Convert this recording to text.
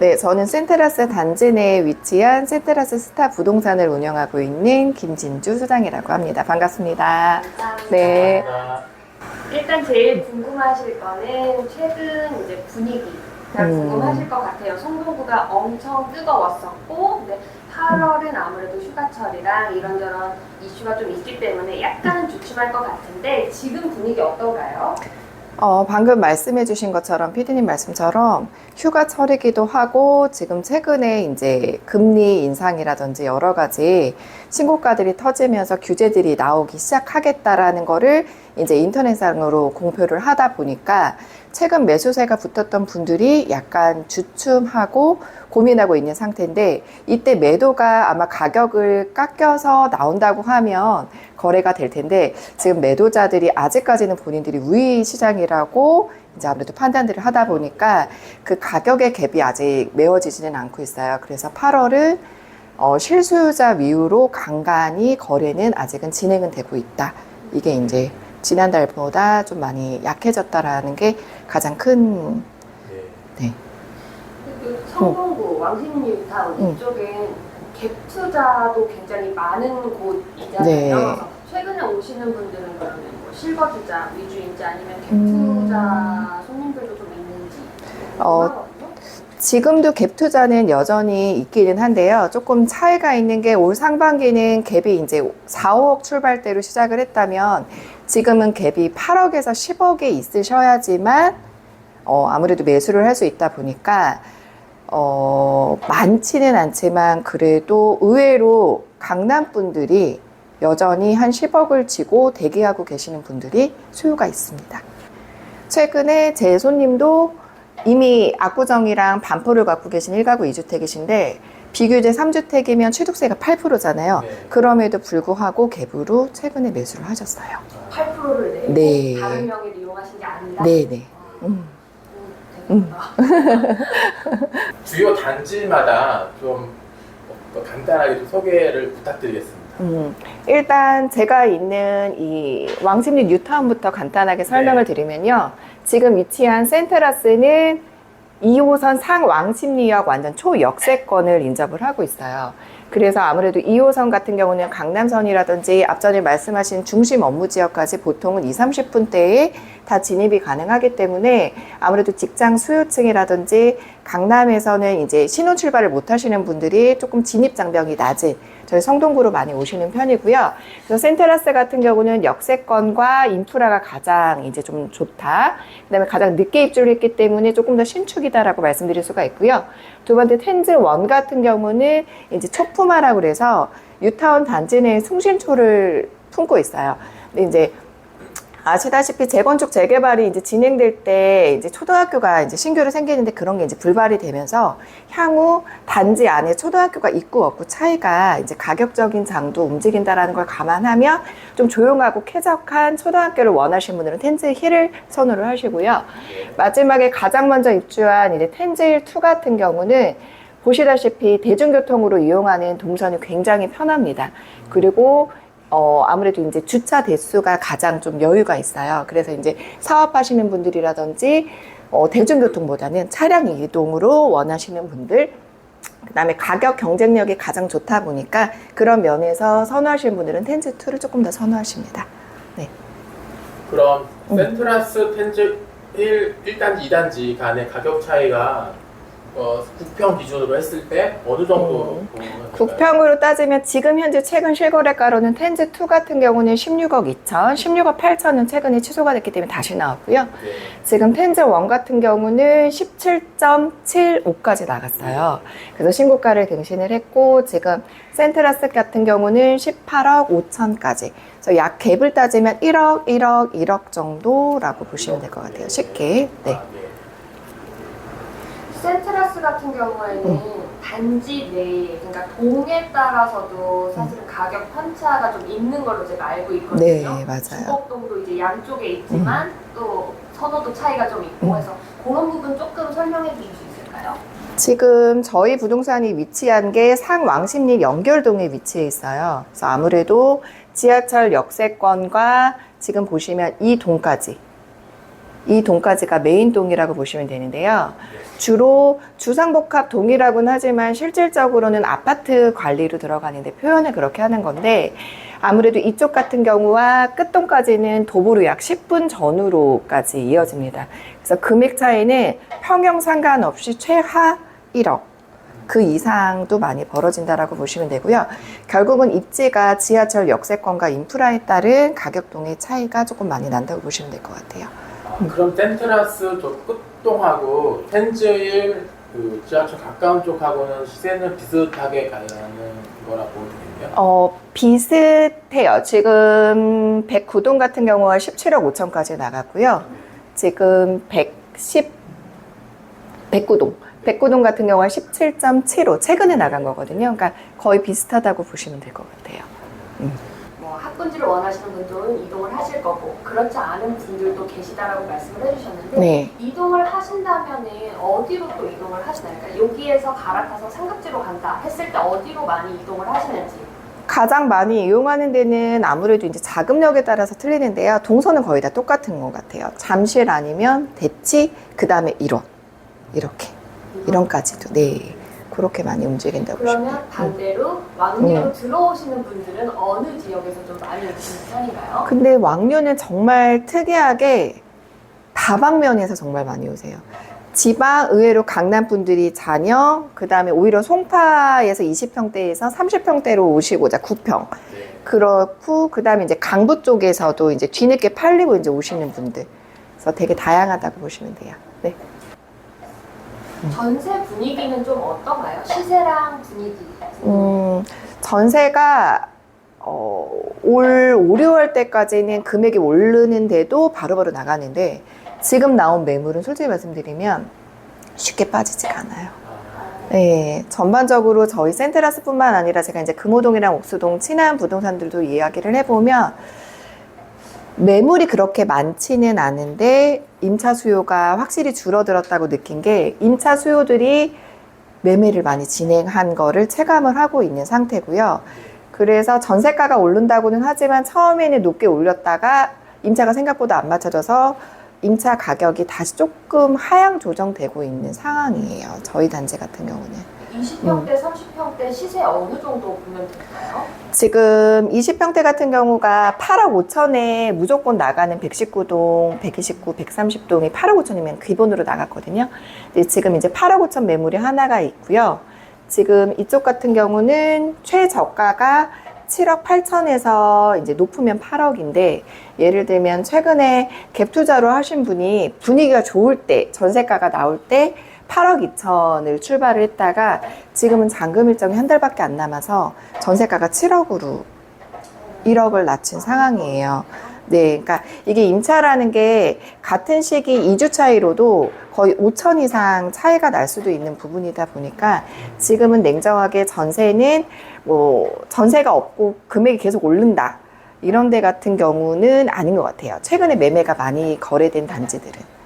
네, 저는 센테라스 단지 내에 위치한 센테라스 스타 부동산을 운영하고 있는 김진주 소장이라고 합니다. 반갑습니다. 감사합니다. 네. 일단 제일 궁금하실 거는 최근 이제 분위기가 궁금하실 것 같아요. 송도구가 엄청 뜨거웠었고, 근데 8월은 아무래도 휴가철이랑 이런저런 이슈가 좀 있기 때문에 약간은 주춤할 것 같은데 지금 분위기 어떤가요? 방금 말씀해 주신 것처럼, 피디님 말씀처럼 휴가철이기도 하고, 지금 최근에 이제 금리 인상이라든지 여러 가지 신고가들이 터지면서 규제들이 나오기 시작하겠다라는 거를 이제 인터넷상으로 공표를 하다 보니까 최근 매수세가 붙었던 분들이 약간 주춤하고 고민하고 있는 상태인데, 이때 매도가 아마 가격을 깎여서 나온다고 하면 거래가 될 텐데, 지금 매도자들이 아직까지는 본인들이 우위 시장이라고 이제 아무래도 판단들을 하다 보니까 그 가격의 갭이 아직 메워지지는 않고 있어요. 그래서 8월은 실수요자 위주로 간간히 거래는 아직은 진행은 되고 있다. 이게 이제 지난달보다 좀 많이 약해졌다라는 게 가장 큰, 네. 그 성동구, 왕십리타운 이쪽엔 갭 투자도 굉장히 많은 곳이잖아요. 네. 그래서 최근에 오시는 분들은 그러면 뭐 실거 투자 위주인지 아니면 갭 투자 손님들도 좀 있는지 궁금하거든요. 지금도 갭 투자는 여전히 있기는 한데요. 조금 차이가 있는 게 올 상반기는 갭이 이제 4, 5억 출발대로 시작을 했다면 지금은 갭이 8억에서 10억에 있으셔야지만 아무래도 매수를 할 수 있다 보니까 많지는 않지만 그래도 의외로 강남 분들이 여전히 한 10억을 지고 대기하고 계시는 분들이 수요가 있습니다. 최근에 제 손님도 이미 압구정이랑 반포를 갖고 계신 1가구 2주택이신데 비규제 3주택이면 취득세가 8%잖아요. 네. 그럼에도 불구하고 갭으로 최근에 매수를 하셨어요. 8%를 내고 네. 다른 명의를 이용하신 게 아니라? 네네. 주요 단지마다 좀 간단하게 좀 소개를 부탁드리겠습니다. 일단 제가 있는 이 왕십리 뉴타운부터 간단하게 설명을 드리면요. 지금 위치한 센테라스는 2호선 상왕십리역 완전 초역세권을 인접을 하고 있어요. 그래서 아무래도 2호선 같은 경우는 강남선이라든지 앞전에 말씀하신 중심 업무 지역까지 보통은 20, 30분대에 다 진입이 가능하기 때문에 아무래도 직장 수요층이라든지 강남에서는 이제 신혼 출발을 못 하시는 분들이 조금 진입 장벽이 낮은 저희 성동구로 많이 오시는 편이고요. 그래서 센테라스 같은 경우는 역세권과 인프라가 가장 이제 좀 좋다. 그다음에 가장 늦게 입주를 했기 때문에 조금 더 신축이다라고 말씀드릴 수가 있고요. 두 번째 텐즈1 같은 경우는 이제 초품화라고 그래서 뉴타운 단지 내에 숭신초를 품고 있어요. 근데 이제 아시다시피 재건축 재개발이 이제 진행될 때 이제 초등학교가 이제 신규로 생기는데 그런 게 이제 불발이 되면서 향후 단지 안에 초등학교가 있고 없고 차이가 이제 가격적인 장도 움직인다라는 걸 감안하면 좀 조용하고 쾌적한 초등학교를 원하시는 분들은 텐즈힐을 선호를 하시고요. 마지막에 가장 먼저 입주한 이제 텐즈힐2 같은 경우는 보시다시피 대중교통으로 이용하는 동선이 굉장히 편합니다. 그리고 아무래도 이제 주차 대수가 가장 좀 여유가 있어요. 그래서 이제 사업하시는 분들이라든지 대중교통보다는 차량 이동으로 원하시는 분들, 그 다음에 가격 경쟁력이 가장 좋다 보니까 그런 면에서 선호하시는 분들은 텐즈2를 조금 더 선호하십니다. 네. 그럼 센트라스 텐즈 1단지, 2단지 간의 가격 차이가 국평 기준으로 했을 때 어느 정도? 국평으로 따지면 지금 현재 최근 실거래가로는 텐즈2 같은 경우는 16억 2천, 16억 8천은 최근에 취소가 됐기 때문에 다시 나왔고요. 지금 텐즈1 같은 경우는 17.75까지 나갔어요. 그래서 신고가를 갱신을 했고 지금 센테라스 같은 경우는 18억 5천까지. 그래서 약 갭을 따지면 1억, 1억, 1억 정도라고 보시면 될 것 같아요. 쉽게. 네. 센테라스 같은 경우에는 단지 내에, 그러니까 동에 따라서도 사실은 가격 편차가 좀 있는 걸로 제가 알고 있거든요. 네, 맞아요. 주곡동도 이제 양쪽에 있지만 또 선호도 차이가 좀 있고 해서 그런 부분 조금 설명해 주실 수 있을까요? 지금 저희 부동산이 위치한 게 상왕십리 연결동에 위치해 있어요. 그래서 아무래도 지하철 역세권과 지금 보시면 이 동까지 이 동까지가 메인 동이라고 보시면 되는데요. 주로 주상복합 동이라고는 하지만 실질적으로는 아파트 관리로 들어가는데 표현을 그렇게 하는 건데, 아무래도 이쪽 같은 경우와 끝동까지는 도보로 약 10분 전후로까지 이어집니다. 그래서 금액 차이는 평형 상관없이 최하 1억. 그 이상도 많이 벌어진다라고 보시면 되고요. 결국은 입지가 지하철 역세권과 인프라에 따른 가격동의 차이가 조금 많이 난다고 보시면 될 것 같아요. 그럼 센트라스 저 끝동하고 텐즈일 그 지하철 가까운 쪽하고는 시세는 비슷하게 가는 거라고 보거든요. 비슷해요. 지금 109동 같은 경우가 17억 5천까지 나갔고요. 지금 109동 같은 경우가 17.75 최근에 나간 거거든요. 그러니까 거의 비슷하다고 보시면 될 것 같아요. 뭐 학군지를 원하시는 분들은 이동을 하실 거고 그렇지 않은 분들도 계시다라고 말씀을 해주셨는데 네. 이동을 하신다면은 어디로 또 이동을 하시나요? 그러니까 여기에서 갈아타서 삼각지로 간다 했을 때 어디로 많이 이동을 하시는지. 가장 많이 이용하는 데는 아무래도 이제 자금력에 따라서 틀리는데요. 동선은 거의 다 똑같은 것 같아요. 잠실 아니면 대치, 그 다음에 일원. 이렇게. 일원까지도. 네. 그렇게 많이 움직인다고 보시면 돼요. 그러면 반대로 왕류로 들어오시는 분들은 어느 지역에서 좀 많이 오시는 편인가요? 근데 왕류는 정말 특이하게 다방면에서 정말 많이 오세요. 지방 의외로 강남 분들이 자녀, 그 다음에 오히려 송파에서 20평대에서 30평대로 오시고자 9평. 네. 그렇고, 그 다음에 이제 강부 쪽에서도 이제 뒤늦게 팔리고 이제 오시는 분들. 그래서 되게 다양하다고 보시면 돼요. 네. 전세 분위기는 좀 어떤가요? 시세랑 분위기. 전세가 올 5, 6월 때까지는 금액이 오르는데도 바로바로 나가는데, 지금 나온 매물은 솔직히 말씀드리면 쉽게 빠지지가 않아요. 네, 전반적으로 저희 센트라스뿐만 아니라 제가 이제 금호동이랑 옥수동 친한 부동산들도 이야기를 해보면 매물이 그렇게 많지는 않은데 임차 수요가 확실히 줄어들었다고 느낀 게, 임차 수요들이 매매를 많이 진행한 거를 체감을 하고 있는 상태고요. 그래서 전세가가 오른다고는 하지만 처음에는 높게 올렸다가 임차가 생각보다 안 맞춰져서 임차 가격이 다시 조금 하향 조정되고 있는 상황이에요. 저희 단지 같은 경우는. 20평대, 30평대 시세 어느 정도 보면 될까요? 지금 20평대 같은 경우가 8억 5천에 무조건 나가는 119동, 129, 130동이 8억 5천이면 기본으로 나갔거든요. 근데 지금 이제 8억 5천 매물이 하나가 있고요. 지금 이쪽 같은 경우는 최저가가 7억 8천에서 이제 높으면 8억인데, 예를 들면 최근에 갭 투자로 하신 분이 분위기가 좋을 때, 전세가가 나올 때 8억 2천을 출발을 했다가 지금은 잔금 일정이 한 달밖에 안 남아서 전세가가 7억으로 1억을 낮춘 상황이에요. 네, 그러니까 이게 임차라는 게 같은 시기 2주 차이로도 거의 5천 이상 차이가 날 수도 있는 부분이다 보니까 지금은 냉정하게 전세는 뭐 전세가 없고 금액이 계속 오른다 이런 데 같은 경우는 아닌 것 같아요. 최근에 매매가 많이 거래된 단지들은.